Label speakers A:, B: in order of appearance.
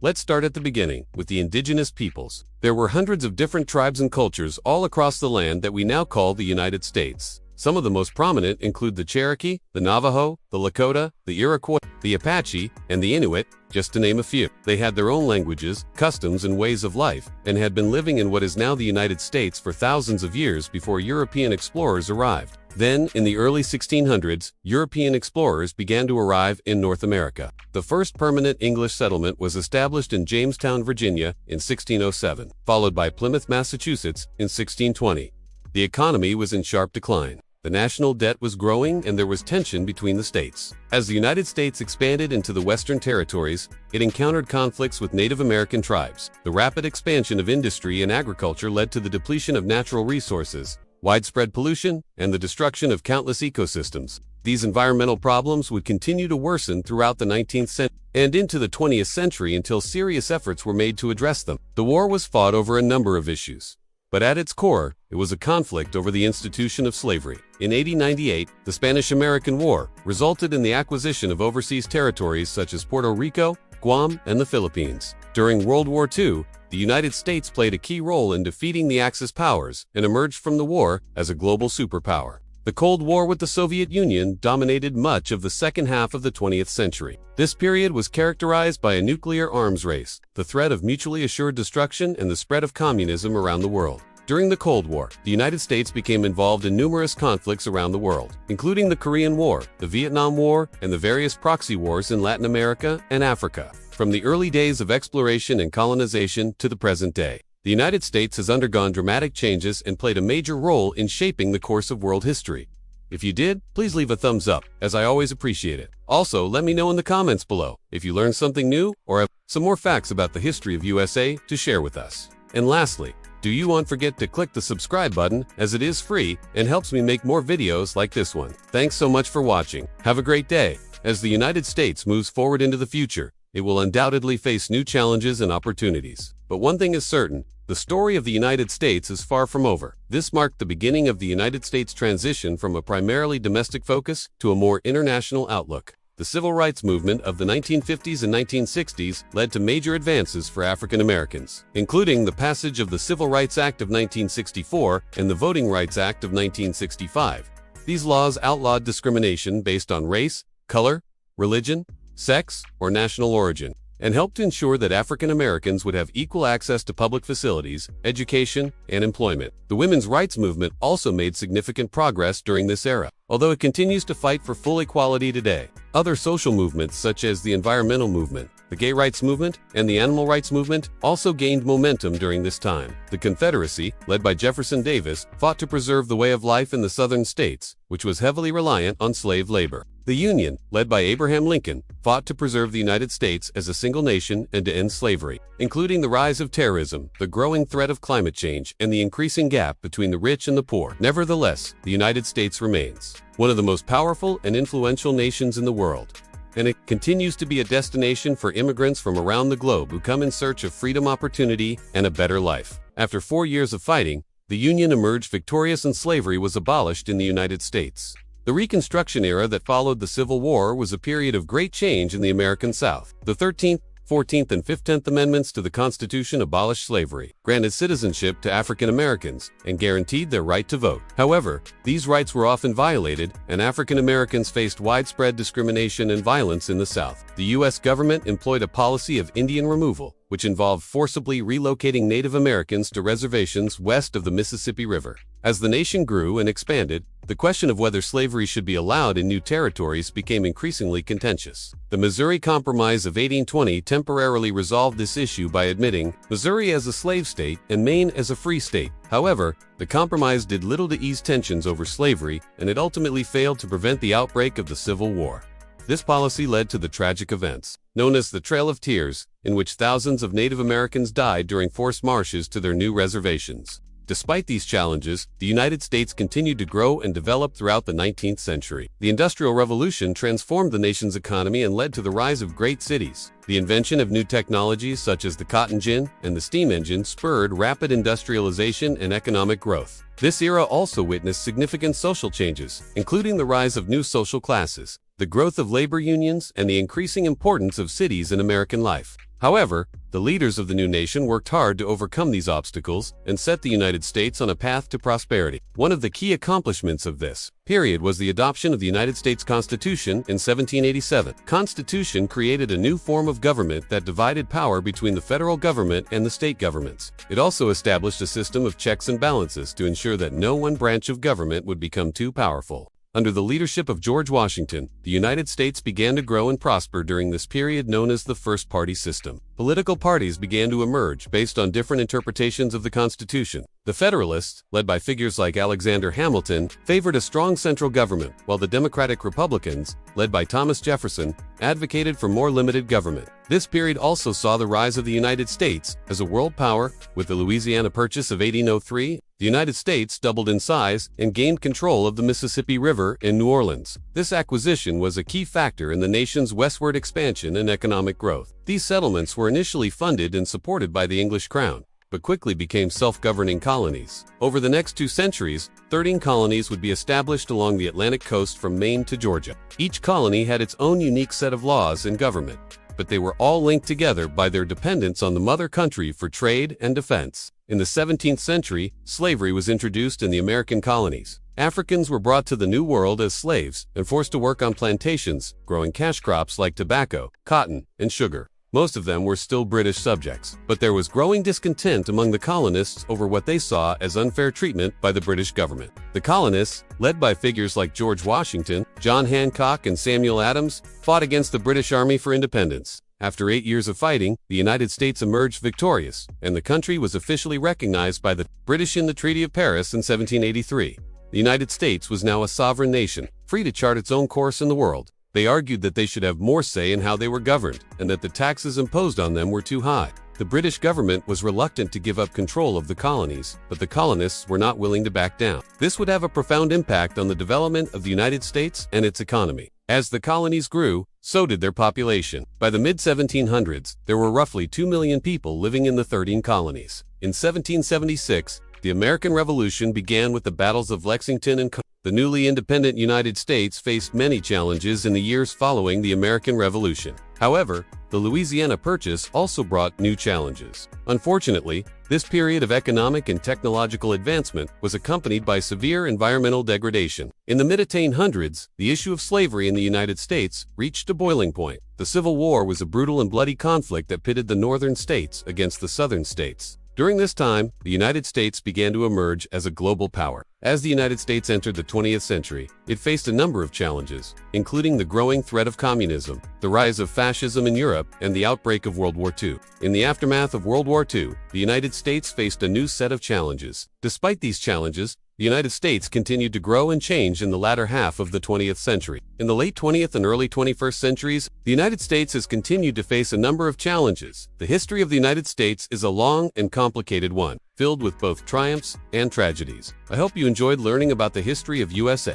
A: Let's start at the beginning, with the indigenous peoples. There were hundreds of different tribes and cultures all across the land that we now call the United States. Some of the most prominent include the Cherokee, the Navajo, the Lakota, the Iroquois, the Apache, and the Inuit, just to name a few. They had their own languages, customs, and ways of life, and had been living in what is now the United States for thousands of years before European explorers arrived. Then, in the early 1600s, European explorers began to arrive in North America. The first permanent English settlement was established in Jamestown, Virginia, in 1607, followed by Plymouth, Massachusetts, in 1620. The economy was in sharp decline. The national debt was growing and there was tension between the states. As the United States expanded into the Western territories, it encountered conflicts with Native American tribes. The rapid expansion of industry and agriculture led to the depletion of natural resources, widespread pollution, and the destruction of countless ecosystems. These environmental problems would continue to worsen throughout the 19th century and into the 20th century until serious efforts were made to address them. The war was fought over a number of issues, but at its core, it was a conflict over the institution of slavery. In 1898, the Spanish-American War resulted in the acquisition of overseas territories such as Puerto Rico, Guam, and the Philippines. During World War II, the United States played a key role in defeating the Axis powers and emerged from the war as a global superpower. The Cold War with the Soviet Union dominated much of the second half of the 20th century. This period was characterized by a nuclear arms race, the threat of mutually assured destruction, and the spread of communism around the world. During the Cold War, the United States became involved in numerous conflicts around the world, including the Korean War, the Vietnam War, and the various proxy wars in Latin America and Africa. From the early days of exploration and colonization to the present day, the United States has undergone dramatic changes and played a major role in shaping the course of world history. If you did, please leave a thumbs up, as I always appreciate it. Also, let me know in the comments below if you learned something new or have some more facts about the history of USA to share with us. And lastly, do you not forget to click the subscribe button, as it is free and helps me make more videos like this one. Thanks so much for watching. Have a great day. As the United States moves forward into the future, it will undoubtedly face new challenges and opportunities. But one thing is certain, the story of the United States is far from over. This marked the beginning of the United States' transition from a primarily domestic focus to a more international outlook. The civil rights movement of the 1950s and 1960s led to major advances for African Americans, including the passage of the Civil Rights Act of 1964 and the Voting Rights Act of 1965. These laws outlawed discrimination based on race, color, religion, sex, or national origin, and helped to ensure that African Americans would have equal access to public facilities, education, and employment. The women's rights movement also made significant progress during this era, although it continues to fight for full equality today. Other social movements such as the environmental movement, the gay rights movement, and the animal rights movement also gained momentum during this time. The Confederacy, led by Jefferson Davis, fought to preserve the way of life in the southern states, which was heavily reliant on slave labor. The Union, led by Abraham Lincoln, fought to preserve the United States as a single nation and to end slavery, including the rise of terrorism, the growing threat of climate change, and the increasing gap between the rich and the poor. Nevertheless, the United States remains one of the most powerful and influential nations in the world, and it continues to be a destination for immigrants from around the globe who come in search of freedom, opportunity, and a better life. After 4 years of fighting, the Union emerged victorious and slavery was abolished in the United States. The Reconstruction era that followed the Civil War was a period of great change in the American South. The 13th, 14th, and 15th Amendments to the Constitution abolished slavery, granted citizenship to African Americans, and guaranteed their right to vote. However, these rights were often violated, and African Americans faced widespread discrimination and violence in the South. The U.S. government employed a policy of Indian removal, which involved forcibly relocating Native Americans to reservations west of the Mississippi River. As the nation grew and expanded, the question of whether slavery should be allowed in new territories became increasingly contentious. The Missouri Compromise of 1820 temporarily resolved this issue by admitting Missouri as a slave state and Maine as a free state. However, the compromise did little to ease tensions over slavery, and it ultimately failed to prevent the outbreak of the Civil War. This policy led to the tragic events, known as the Trail of Tears, in which thousands of Native Americans died during forced marches to their new reservations. Despite these challenges, the United States continued to grow and develop throughout the 19th century. The Industrial Revolution transformed the nation's economy and led to the rise of great cities. The invention of new technologies such as the cotton gin and the steam engine spurred rapid industrialization and economic growth. This era also witnessed significant social changes, including the rise of new social classes, the growth of labor unions, and the increasing importance of cities in American life. However, the leaders of the new nation worked hard to overcome these obstacles and set the United States on a path to prosperity. One of the key accomplishments of this period was the adoption of the United States Constitution in 1787. The Constitution created a new form of government that divided power between the federal government and the state governments. It also established a system of checks and balances to ensure that no one branch of government would become too powerful. Under the leadership of George Washington, the United States began to grow and prosper during this period known as the First Party System. Political parties began to emerge based on different interpretations of the Constitution. The Federalists, led by figures like Alexander Hamilton, favored a strong central government, while the Democratic Republicans, led by Thomas Jefferson, advocated for more limited government. This period also saw the rise of the United States as a world power. With the Louisiana Purchase of 1803, the United States doubled in size and gained control of the Mississippi River in New Orleans. This acquisition was a key factor in the nation's westward expansion and economic growth. These settlements were initially funded and supported by the English crown, but quickly became self-governing colonies. Over the next 2 centuries, 13 colonies would be established along the Atlantic coast from Maine to Georgia. Each colony had its own unique set of laws and government, but they were all linked together by their dependence on the mother country for trade and defense. In the 17th century, slavery was introduced in the American colonies. Africans were brought to the New World as slaves and forced to work on plantations, growing cash crops like tobacco, cotton, and sugar. Most of them were still British subjects, but there was growing discontent among the colonists over what they saw as unfair treatment by the British government. The colonists, led by figures like George Washington, John Hancock, and Samuel Adams, fought against the British Army for independence. After 8 years of fighting, the United States emerged victorious, and the country was officially recognized by the British in the Treaty of Paris in 1783. The United States was now a sovereign nation, free to chart its own course in the world. They argued that they should have more say in how they were governed, and that the taxes imposed on them were too high. The British government was reluctant to give up control of the colonies, but the colonists were not willing to back down. This would have a profound impact on the development of the United States and its economy. As the colonies grew, so did their population. By the mid-1700s, there were roughly 2 million people living in the 13 colonies. In 1776, the American Revolution began with the battles of Lexington and the newly independent United States faced many challenges in the years following the American Revolution. However, the Louisiana Purchase also brought new challenges. Unfortunately, this period of economic and technological advancement was accompanied by severe environmental degradation. In the mid-1800s, the issue of slavery in the United States reached a boiling point. The Civil War was a brutal and bloody conflict that pitted the northern states against the southern states. During this time, the United States began to emerge as a global power. As the United States entered the 20th century, it faced a number of challenges, including the growing threat of communism, the rise of fascism in Europe, and the outbreak of World War II. In the aftermath of World War II, the United States faced a new set of challenges. Despite these challenges, the United States continued to grow and change in the latter half of the 20th century. In the late 20th and early 21st centuries, the United States has continued to face a number of challenges. The history of the United States is a long and complicated one, filled with both triumphs and tragedies. I hope you enjoyed learning about the history of USA.